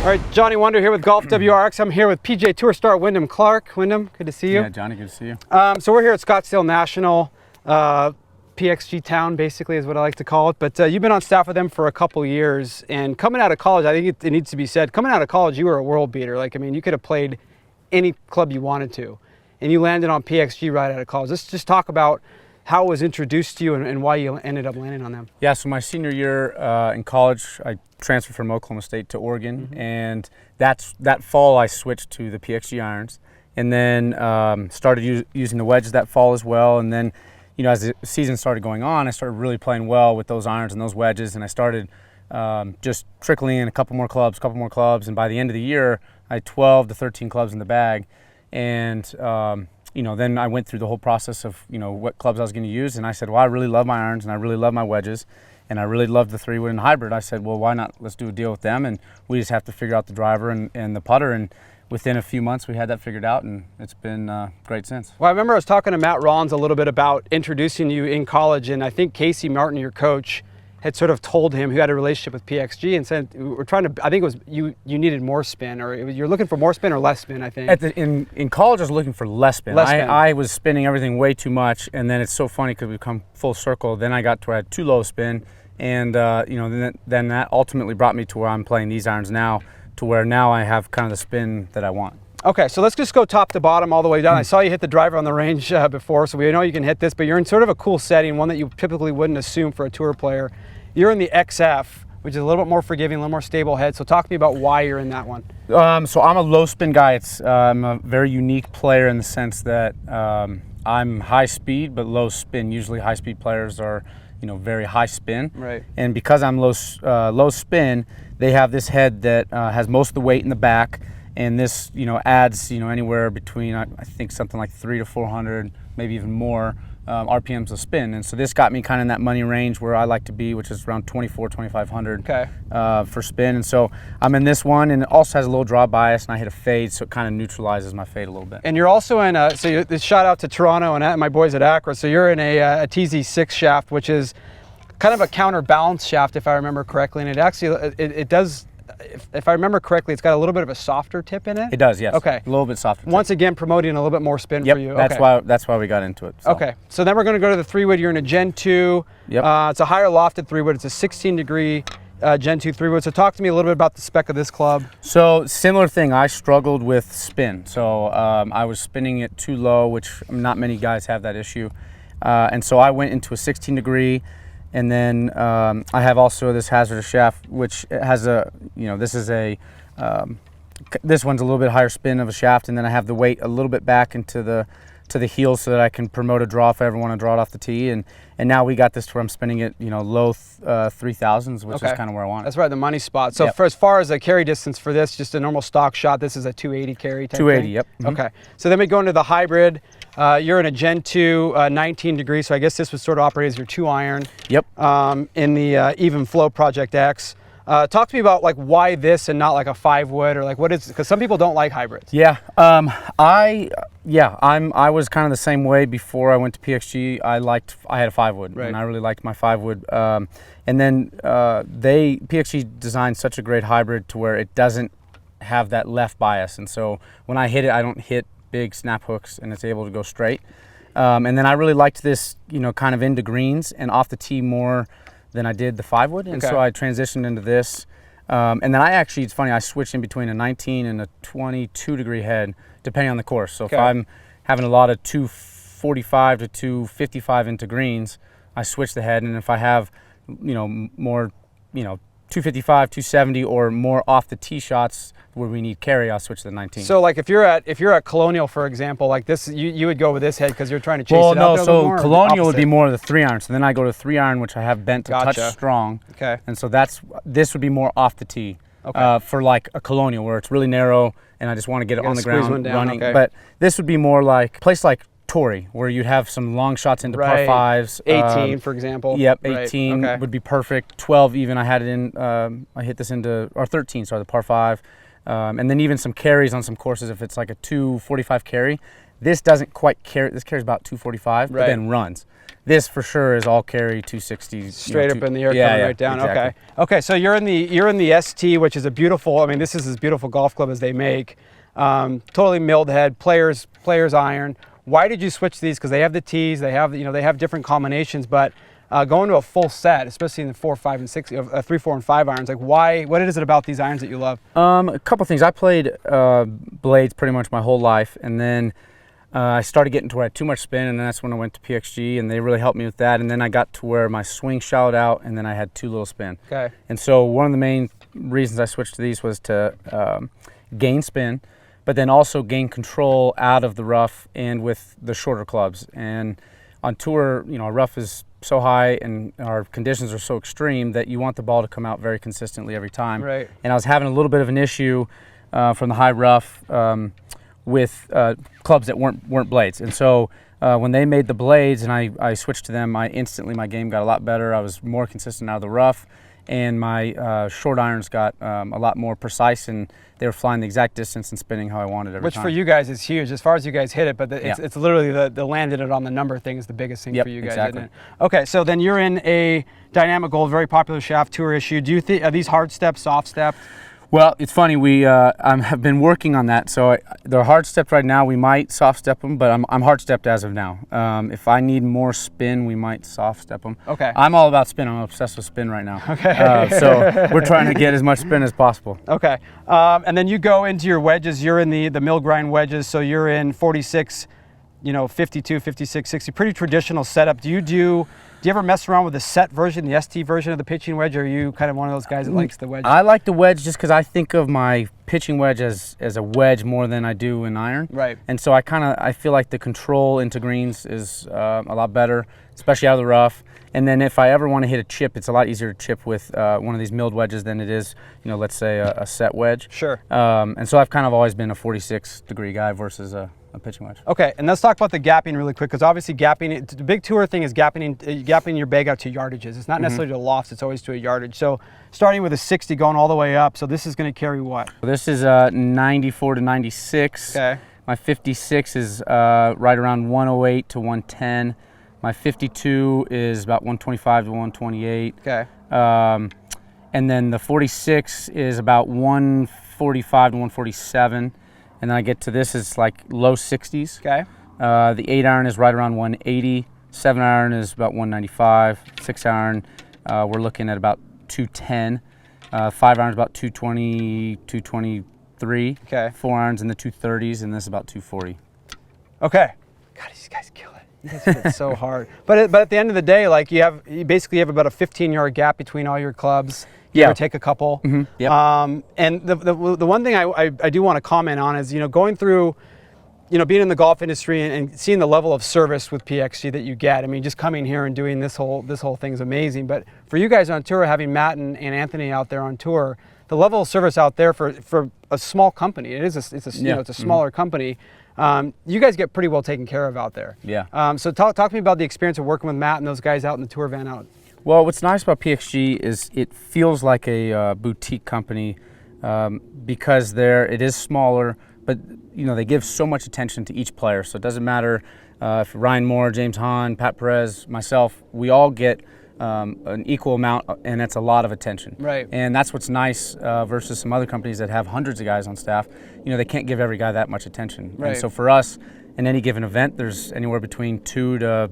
All right, Johnny Wunder here with GolfWRX. I'm here with PGA Tour star Wyndham Clark. Wyndham, good to see you. Yeah, Johnny, good to see you. So we're here at Scottsdale National, PXG town basically is what I like to call it. But you've been on staff with them for a couple years, and coming out of college, I think it needs to be said, coming out of college, you were a world beater. Like, I mean, you could have played any club you wanted to, and you landed on PXG right out of college. Let's just talk about how it was introduced to you and why you ended up landing on them. Yeah, so my senior year in college, I transferred from Oklahoma State to Oregon, and that fall I switched to the PXG irons, and then started using the wedges that fall as well. And then, you know, as the season started going on, I started really playing well with those irons and those wedges, and I started just trickling in a couple more clubs, and by the end of the year, I had 12 to 13 clubs in the bag, and you know, then I went through the whole process of, you know, what clubs I was going to use, and I said, well, I really love my irons and I really love my wedges, and I really love the 3-wood and hybrid. I said, well, why not? Let's do a deal with them, and we just have to figure out the driver and the putter, and within a few months we had that figured out, and it's been great since. Well, I remember I was talking to Matt Rollins a little bit about introducing you in college, and I think Casey Martin, your coach, had sort of told him, who had a relationship with PXG, and said, we're trying to, I think it was you needed more spin, or you're looking for more spin or less spin, I think. In college I was looking for less spin. I was spinning everything way too much, and then it's so funny because we've come full circle. Then I got to where I had too low spin, and you know, then that ultimately brought me to where I'm playing these irons now, to where now I have kind of the spin that I want. Okay, so let's just go top to bottom all the way down. I saw you hit the driver on the range before, so we know you can hit this, but you're in sort of a cool setting, one that you typically wouldn't assume for a tour player. You're in the XF, which is a little bit more forgiving, a little more stable head. So talk to me about why you're in that one. So I'm a low spin guy. I'm a very unique player in the sense that I'm high speed but low spin. Usually high speed players are, you know, very high spin. Right. And because I'm low spin, they have this head that has most of the weight in the back, and this, you know, adds, you know, anywhere between I think something like 300 to 400, maybe even more. RPMs of spin, and so this got me kind of in that money range where I like to be, which is around 2,500 for spin. And so I'm in this one, and it also has a little draw bias, and I hit a fade, so it kind of neutralizes my fade a little bit. And you're also in shout out to Toronto and my boys at Acra. So you're in a TZ6 shaft, which is kind of a counterbalance shaft, if I remember correctly, and it actually it does. If I remember correctly, it's got a little bit of a softer tip in it. It does, yes. Okay. A little bit softer tip. Once again, promoting a little bit more spin for you. That's why we got into it. So. Okay. So then we're going to go to the 3-wood. You're in a Gen 2. Yep. It's a higher lofted 3-wood. It's a 16-degree Gen 2 3-wood. So talk to me a little bit about the spec of this club. So similar thing. I struggled with spin. So I was spinning it too low, which not many guys have that issue. And so I went into a 16-degree. And then I have also this hazardous shaft, which has a, you know, this is a, this one's a little bit higher spin of a shaft, and then I have the weight a little bit back into the heel so that I can promote a draw if I ever want to draw it off the tee. And now we got this to where I'm spinning it, you know, low 3000s, which is kind of where I want it. That's right, the money spot. So for as far as the carry distance for this, just a normal stock shot, this is a 280 carry type 280, thing? Yep. Okay. So then we go into the hybrid. You're in a Gen 2 19 degrees, so I guess this would sort of operate as your 2-iron. Yep. In the Even Flow Project X. Talk to me about like why this and not like a 5-wood, or like what is, because some people don't like hybrids. Yeah. I was kind of the same way before I went to PXG. I had a 5-wood, right, and I really liked my 5-wood. And then PXG designed such a great hybrid to where it doesn't have that left bias, and so when I hit it, I don't hit big snap hooks, and it's able to go straight. And then I really liked this, you know, kind of into greens and off the tee more than I did the 5-wood, and so I transitioned into this. And then it's funny, I switched in between a 19 and a 22-degree head, depending on the course. So if I'm having a lot of 245 to 255 into greens, I switch the head, and if I have, you know, more, you know, 255, 270, or more off the tee shots where we need carry, I'll switch to the 19. So like if you're at Colonial, for example, like this, you would go with this head because you're trying to chase it up. Well, no, so Colonial would be more of the 3-iron. So then I go to 3-iron, which I have bent to touch strong. Okay. And so this would be more off the tee. Okay. For like a Colonial where it's really narrow and I just want to get it on the ground running. Okay. But this would be more like a place like Torrey, where you'd have some long shots into par 5s. 18, for example. Yep, 18 would be perfect. 12 even, I had it in, I hit this into, or 13, sorry, the par 5. And then even some carries on some courses, if it's like a 245 carry, This doesn't quite carry. This carries about 245, but then runs. This for sure is all carry 260. Straight up in the air, coming right down. Exactly. Okay. Okay. So you're in the ST, which is a beautiful. I mean, this is as beautiful golf club as they make. Totally milled head, players iron. Why did you switch to these? Because they have the tees, they have different combinations, but going to a full set, especially in the 4, 5, and 6, 3, 4, and 5 irons, like why? What is it about these irons that you love? A couple things. I played blades pretty much my whole life, and then I started getting to where I had too much spin, and then that's when I went to PXG, and they really helped me with that. And then I got to where my swing shallowed out, and then I had too little spin. Okay. And so one of the main reasons I switched to these was to gain spin, but then also gain control out of the rough and with the shorter clubs. And on tour, our rough is so high and our conditions are so extreme that you want the ball to come out very consistently every time. Right. And I was having a little bit of an issue from the high rough with clubs that weren't blades. And so when they made the blades and I switched to them, instantly my game got a lot better. I was more consistent out of the rough, and my short irons got a lot more precise, and they were flying the exact distance and spinning how I wanted every time. Which for you guys is huge as far as you guys hit it, but it's literally the landing it on the number thing is the biggest thing for you guys, exactly. isn't it? Okay, so then you're in a Dynamic Gold, very popular shaft tour issue. Do you think, are these hard stepped, soft stepped? Well, it's funny, we have been working on that. So they're hard stepped right now. We might soft step them, but I'm hard stepped as of now. If I need more spin, we might soft step them. Okay. I'm all about spin. I'm obsessed with spin right now. Okay. So we're trying to get as much spin as possible. Okay. And then you go into your wedges. You're in the mill grind wedges. So you're in 46, 52, 56, 60. Pretty traditional setup. Do you ever mess around with the set version, the ST version of the pitching wedge, or are you kind of one of those guys that likes the wedge? I like the wedge just because I think of my pitching wedge as a wedge more than I do an iron. Right. And so I feel like the control into greens is a lot better, especially out of the rough. And then if I ever want to hit a chip, it's a lot easier to chip with one of these milled wedges than it is, let's say a set wedge. Sure. And so I've kind of always been a 46-degree guy versus a pitching wedge. Okay, and let's talk about the gapping really quick, because obviously gapping, the big tour thing is gapping your bag out to yardages. It's not necessarily to lofts, it's always to a yardage. So starting with a 60 going all the way up, so this is going to carry what? This is 94 to 96. Okay. My 56 is right around 108 to 110. My 52 is about 125 to 128. Okay. And then the 46 is about 145 to 147. And then I get to this, is like low 60s. Okay. The 8 iron is right around 180. 7 iron is about 195. 6 iron, we're looking at about 210. 5 iron is about 220, 223. Okay. 4 irons in the 230s, and this is about 240. Okay. God, these guys kill it. You guys hit it so hard. But at the end of the day, like you basically have about a 15-yard gap between all your clubs. Yeah. Or take a couple. Mm-hmm. Yep. And the one thing I do want to comment on is, going through, being in the golf industry and seeing the level of service with PXG that you get. I mean, just coming here and doing this whole thing is amazing. But for you guys on tour, having Matt and Anthony out there on tour, the level of service out there for a small company, it's a smaller company. You guys get pretty well taken care of out there. Yeah. So talk to me about the experience of working with Matt and those guys out in the tour van out. Well, what's nice about PXG is it feels like a boutique company because it is smaller, but they give so much attention to each player. So it doesn't matter if Ryan Moore, James Hahn, Pat Perez, myself, we all get an equal amount, and that's a lot of attention. Right. And that's what's nice versus some other companies that have hundreds of guys on staff. They can't give every guy that much attention. Right. And so for us, in any given event, there's anywhere between 2 to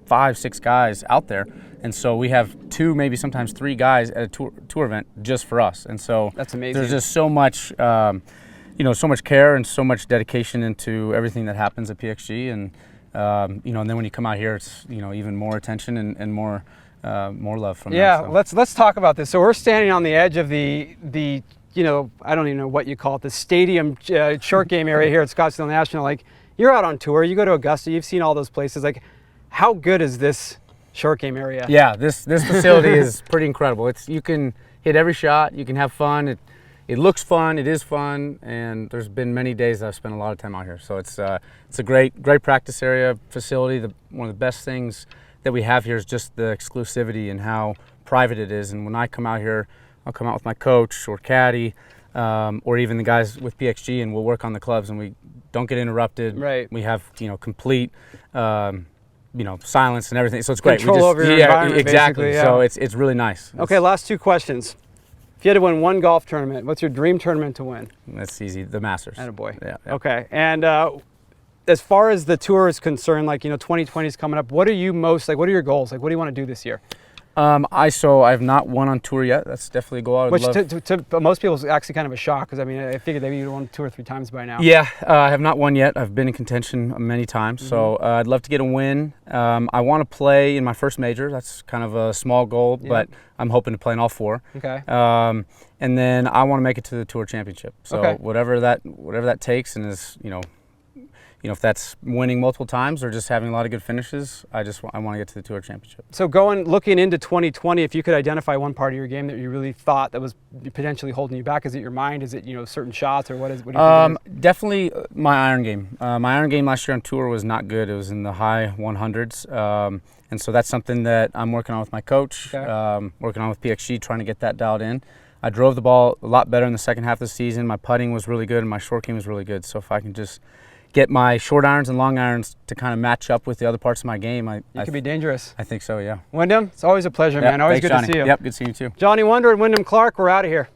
5, 6 guys out there. And so we have 2, maybe sometimes 3 guys at a tour event just for us. And so that's amazing. There's just so much, so much care and so much dedication into everything that happens at PXG. And and then when you come out here, it's even more attention and more love from that. So. Let's talk about this. So we're standing on the edge of the I don't even know what you call it, the stadium short game area here at Scottsdale National. Like, you're out on tour, you go to Augusta, you've seen all those places. Like, how good is this short game area? Yeah, this facility is pretty incredible. You can hit every shot, you can have fun. It looks fun, it is fun, and there's been many days I've spent a lot of time out here. So it's a great practice area facility. One of the best things that we have here is just the exclusivity and how private it is. And when I come out here, I'll come out with my coach or caddy, or even the guys with PXG, and we'll work on the clubs, and we don't get interrupted. Right. We have, complete, silence and everything. So it's great. Control over your environment, exactly. basically, yeah. So it's really nice. Okay, last 2 questions. If you had to win one golf tournament, what's your dream tournament to win? That's easy. The Masters. Attaboy. Yeah. Okay, and as far as the tour is concerned, 2020 is coming up. What are you most what are your goals? What do you want to do this year? I've not won on tour yet. That's definitely a goal. I would Which love. to most people is actually kind of a shock, because I figured maybe you won 2 or 3 times by now. Yeah, I have not won yet. I've been in contention many times, so I'd love to get a win. I want to play in my first major. That's kind of a small goal, but I'm hoping to play in all 4. Okay. And then I want to make it to the Tour Championship. So Okay. whatever that takes, and is if that's winning multiple times or just having a lot of good finishes, I want to get to the Tour Championship. So looking into 2020, if you could identify one part of your game that you really thought that was potentially holding you back, is it your mind? Is it certain shots, or what do you think it is? Definitely my iron game. My iron game last year on tour was not good. It was in the high 100s, and so that's something that I'm working on with my coach. Okay. Working on with PXG, trying to get that dialed in. I drove the ball a lot better in the second half of the season. My putting was really good, and my short game was really good. So if I can just get my short irons and long irons to kind of match up with the other parts of my game, You could be dangerous. I think so, yeah. Wyndham, it's always a pleasure, man. Always Thanks, good Johnny. to see you. Yep, good seeing you too. Johnny Wunder and Wyndham Clark, we're out of here.